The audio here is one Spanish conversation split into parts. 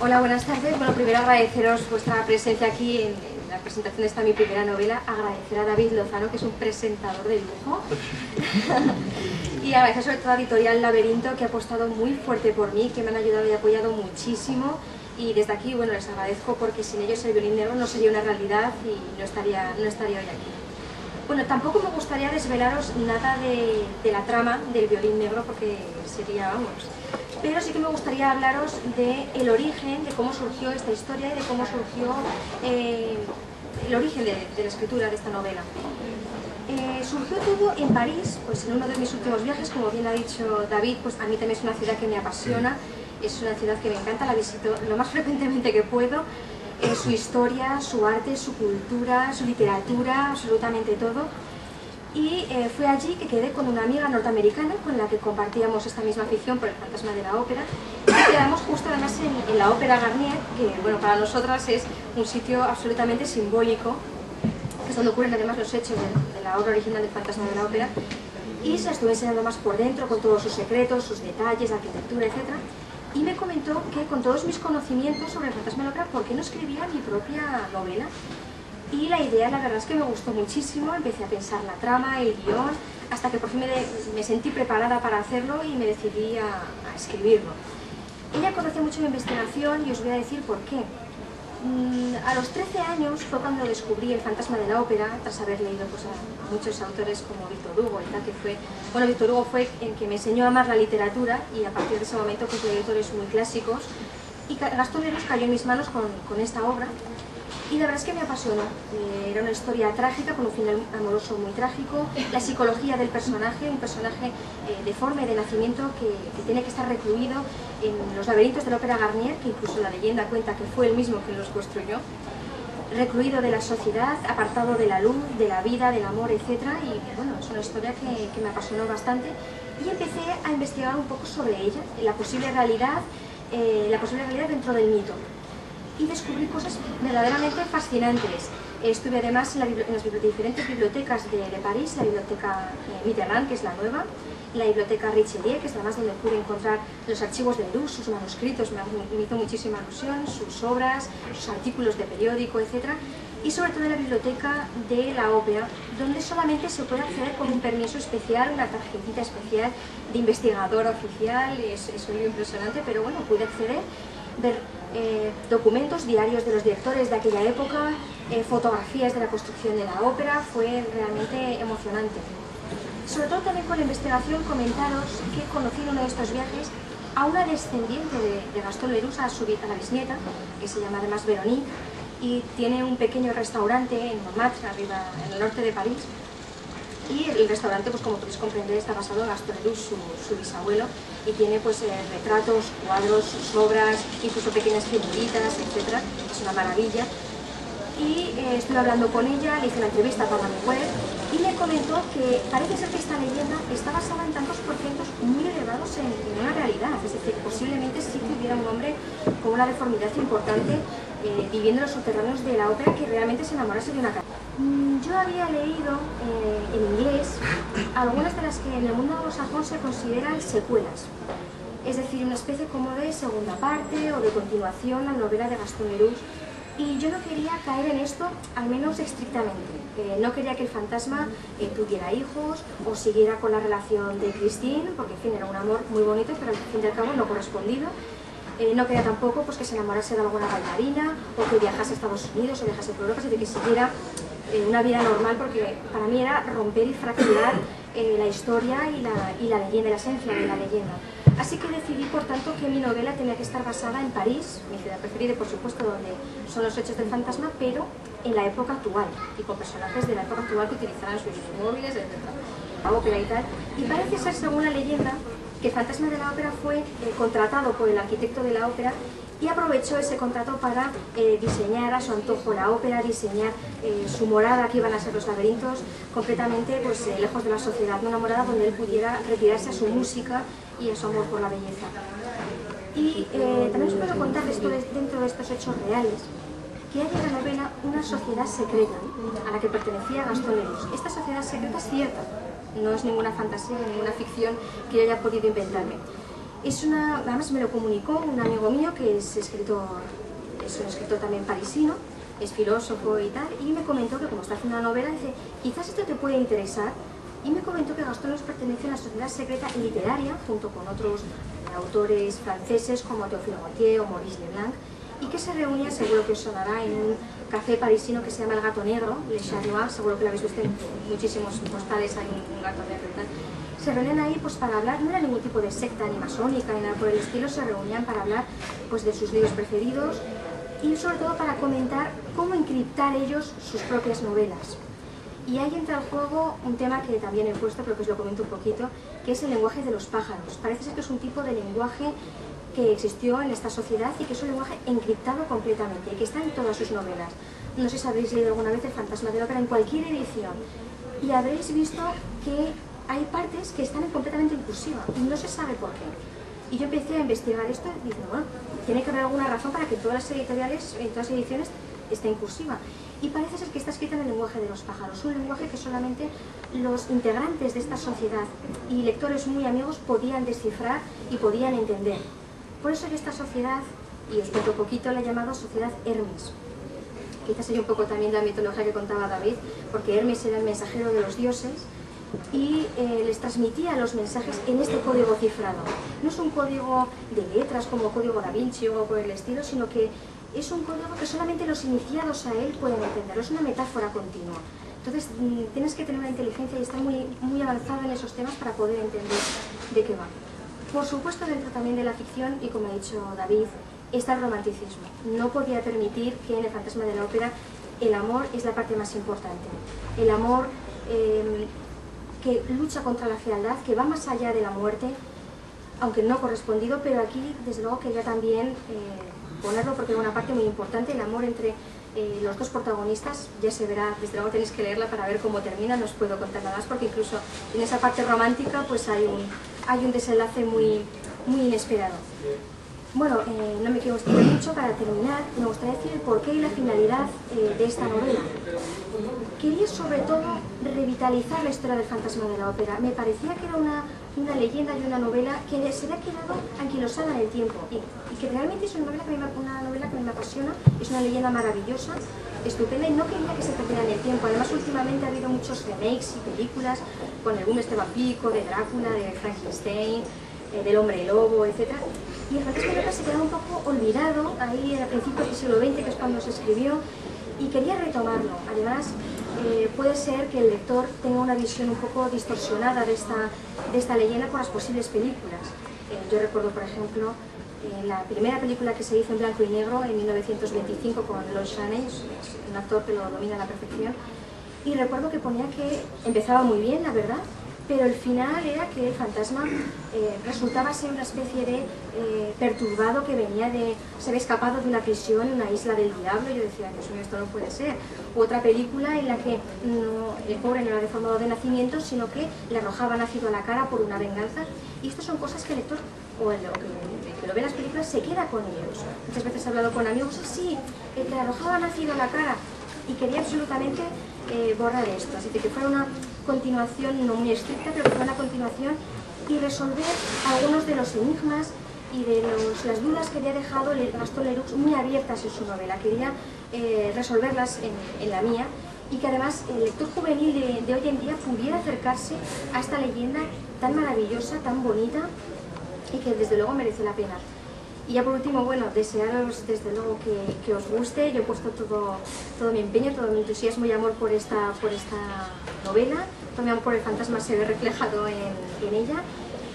Hola, buenas tardes. Bueno, primero agradeceros vuestra presencia aquí en la presentación de esta mi primera novela. Agradecer a David Lozano, que es un presentador de lujo. Y agradecer sobre todo a Editorial Laberinto, que ha apostado muy fuerte por mí, que me han ayudado y apoyado muchísimo. Y desde aquí, bueno, les agradezco porque sin ellos el violín negro no sería una realidad y no estaría hoy aquí. Bueno, tampoco me gustaría desvelaros nada de la trama del violín negro porque sería, vamos... Pero sí que me gustaría hablaros del origen, de cómo surgió esta historia y de cómo surgió el origen de la escritura de esta novela. Surgió todo en París, pues en uno de mis últimos viajes, como bien ha dicho David, pues a mí también es una ciudad que me apasiona, es una ciudad que me encanta, la visito lo más frecuentemente que puedo. Su historia, su arte, su cultura, su literatura, absolutamente todo. Y fue allí que quedé con una amiga norteamericana con la que compartíamos esta misma afición por el fantasma de la ópera. Y quedamos justo además en la Ópera Garnier, que bueno, para nosotras es un sitio absolutamente simbólico, que es donde ocurren además los hechos de la obra original del fantasma de la ópera. Y se la estuve enseñando más por dentro, con todos sus secretos, sus detalles, arquitectura, etc. Y me comentó que con todos mis conocimientos sobre el fantasma de la ópera, ¿por qué no escribía mi propia novela? Y la idea, la verdad es que me gustó muchísimo, empecé a pensar la trama, el guión, hasta que por fin me sentí preparada para hacerlo y me decidí a escribirlo. Ella conocía mucho mi investigación y os voy a decir por qué. A los 13 años fue cuando descubrí el fantasma de la ópera, tras haber leído pues, a muchos autores como Víctor Hugo y tal, que fue... Bueno, Víctor Hugo fue el que me enseñó a amar la literatura y a partir de ese momento pues leí autores muy clásicos y Gastón Leroux cayó en mis manos con esta obra. Y la verdad es que me apasionó. Era una historia trágica, con un final amoroso muy trágico, la psicología del personaje, un personaje deforme de nacimiento que tiene que estar recluido en los laberintos de la Ópera Garnier, que incluso la leyenda cuenta que fue él mismo quien los construyó, recluido de la sociedad, apartado de la luz, de la vida, del amor, etc. Y bueno, es una historia que me apasionó bastante y empecé a investigar un poco sobre ella, la posible realidad dentro del mito. Y descubrí cosas verdaderamente fascinantes. Estuve además en las diferentes bibliotecas de París, la biblioteca Mitterrand, que es la nueva, la biblioteca Richelieu, que es la más donde pude encontrar los archivos de Leroux, sus manuscritos, me hizo muchísima alusión, sus obras, sus artículos de periódico, etc. Y sobre todo en la biblioteca de la ópera, donde solamente se puede acceder con un permiso especial, una tarjetita especial de investigador oficial, es muy impresionante, pero bueno, pude acceder, ver documentos, diarios de los directores de aquella época, fotografías de la construcción de la ópera, fue realmente emocionante. Sobre todo también con la investigación, comentaros que conocí en uno de estos viajes a una descendiente de Gastón Leroux, a la bisnieta, que se llama además Véronique, y tiene un pequeño restaurante en Montmartre, arriba en el norte de París. Y el restaurante, pues como podéis comprender, está basado en Gastón Leroux, su bisabuelo, y tiene pues retratos, cuadros, sus obras, incluso pequeñas figuritas, etc. Es una maravilla. Y estuve hablando con ella, le hice una entrevista para mi web, y me comentó que parece ser que esta leyenda está basada en tantos porcientos muy elevados en una realidad, es decir, posiblemente sí que hubiera un hombre con una deformidad importante viviendo en los subterráneos de la ópera que realmente se enamorase de una cara. Yo había leído en inglés algunas de las que en el mundo anglosajón se consideran secuelas, es decir, una especie como de segunda parte o de continuación a la novela de Gastón Leroux, y yo no quería caer en esto, al menos estrictamente. No quería que el fantasma tuviera hijos o siguiera con la relación de Christine, porque en fin, era un amor muy bonito, pero al fin y al cabo no correspondido. No quería tampoco pues, que se enamorase de alguna bailarina o que viajase a Estados Unidos o viajase por Europa, sino que siguiera una vida normal, porque para mí era romper y fracturar la historia y la leyenda, la esencia de la leyenda. Así que decidí, por tanto, que mi novela tenía que estar basada en París, mi ciudad preferida, por supuesto, donde son los hechos del fantasma, pero en la época actual, y con personajes de la época actual que utilizaran sus móviles, etc. La ópera y tal. Y parece ser, según la leyenda, que el fantasma de la ópera fue contratado por el arquitecto de la ópera y aprovechó ese contrato para diseñar a su antojo la ópera, diseñar su morada, que iban a ser los laberintos, completamente pues, lejos de la sociedad, una morada donde él pudiera retirarse a su música y a su amor por la belleza. Y también os puedo contar dentro de estos hechos reales que hay en la novela una sociedad secreta a la que pertenecía Gastón Leroux. Esta sociedad secreta es cierta, no es ninguna fantasía, ninguna ficción que yo haya podido inventarme. Además me lo comunicó un amigo mío que es un escritor también parisino, es filósofo y tal, y me comentó que como está haciendo una novela, dice, quizás esto te puede interesar, y me comentó que Gastón Leroux pertenece a la sociedad secreta literaria, junto con otros autores franceses como Théophile Gautier o Maurice Leblanc, y que se reunía, seguro que os sonará, en un café parisino que se llama El Gato Negro, Le Chat Noir, seguro que lo habéis visto en muchísimos postales, hay un gato negro y tal. Se reunían ahí pues para hablar, no era ningún tipo de secta ni masónica ni nada por el estilo, se reunían para hablar pues de sus libros preferidos y sobre todo para comentar cómo encriptar ellos sus propias novelas. Y ahí entra al juego un tema que también he puesto, pero que os lo comento un poquito, que es el lenguaje de los pájaros. Parece ser que es un tipo de lenguaje que existió en esta sociedad y que es un lenguaje encriptado completamente y que está en todas sus novelas. No sé si habréis leído alguna vez El fantasma de la ópera en cualquier edición y habréis visto que hay partes que están completamente en cursiva y no se sabe por qué. Y yo empecé a investigar esto y dije, bueno, tiene que haber alguna razón para que todas las editoriales, en todas las ediciones, esté en cursiva. Y parece ser que está escrita en el lenguaje de los pájaros, un lenguaje que solamente los integrantes de esta sociedad y lectores muy amigos podían descifrar y podían entender. Por eso que esta sociedad, y os cuento un poquito, la he llamado Sociedad Hermes. Quizás hay un poco también la mitología que contaba David, porque Hermes era el mensajero de los dioses y les transmitía los mensajes en este código cifrado. No es un código de letras como Código Da Vinci o por el estilo, sino que es un código que solamente los iniciados a él pueden entenderlo, es una metáfora continua. Entonces tienes que tener una inteligencia y estar muy avanzado en esos temas para poder entender de qué va. Por supuesto, dentro también de la ficción, y como ha dicho David, está el romanticismo. No podía permitir que en El fantasma de la ópera el amor es la parte más importante. El amor que lucha contra la fealdad, que va más allá de la muerte, aunque no correspondido, pero aquí desde luego quería también ponerlo porque era una parte muy importante, el amor entre los dos protagonistas. Ya se verá, desde luego tenéis que leerla para ver cómo termina, no os puedo contar nada más porque incluso en esa parte romántica pues hay un desenlace muy inesperado. Bueno, no me quiero extender mucho. Para terminar, me gustaría decir el porqué y la finalidad de esta novela. Quería sobre todo revitalizar la historia del fantasma de la ópera. Me parecía que era una leyenda y una novela que se había quedado anquilosada en el tiempo y que realmente es una novela que me apasiona, es una leyenda maravillosa, estupenda, y no quería que se perdiera en el tiempo. Además, últimamente ha habido muchos remakes y películas con el boom este vampírico, de Drácula, de Frankenstein, del hombre lobo, etc. Y el fantasma de la ópera se quedaba un poco olvidado ahí a principios del siglo XX, que es cuando se escribió, y quería retomarlo. Además, puede ser que el lector tenga una visión un poco distorsionada de esta leyenda por las posibles películas. Yo recuerdo, por ejemplo, la primera película que se hizo en blanco y negro en 1925 con Lon Chaney, es un actor que lo domina a la perfección, y recuerdo que ponía que empezaba muy bien, la verdad, pero el final era que el fantasma resultaba ser una especie de perturbado que se había escapado de una prisión en una isla del diablo. Y yo decía, Dios mío, esto no puede ser. Otra película en la que el pobre no era deformado de nacimiento, sino que le arrojaban ácido a la cara por una venganza. Y estas son cosas que el lector, o el que lo ve en las películas, se queda con ellos. Muchas veces he hablado con amigos, sí, el que le arrojaban ácido a la cara, y quería absolutamente borrar esto. Así que fuera una continuación, no muy estricta, pero que fuera una continuación y resolver algunos de los enigmas y de las dudas que había dejado Gastón Leroux muy abiertas en su novela. Quería resolverlas en la mía, y que además el lector juvenil de hoy en día pudiera acercarse a esta leyenda tan maravillosa, tan bonita, y que desde luego merece la pena. Y ya por último, bueno, desearos desde luego que os guste. Yo he puesto todo mi empeño, todo mi entusiasmo y amor por esta novela. Todo mi amor por el fantasma se ve reflejado en ella.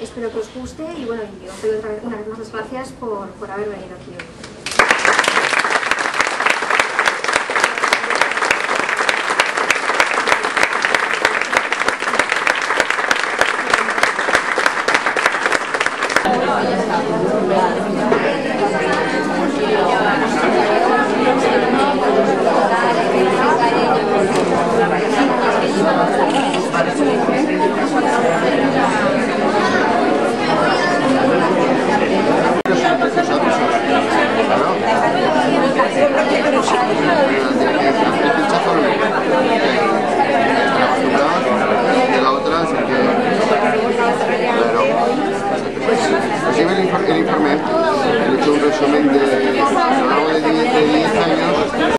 Espero que os guste y bueno, y os doy una vez más las gracias por haber venido aquí hoy. solamente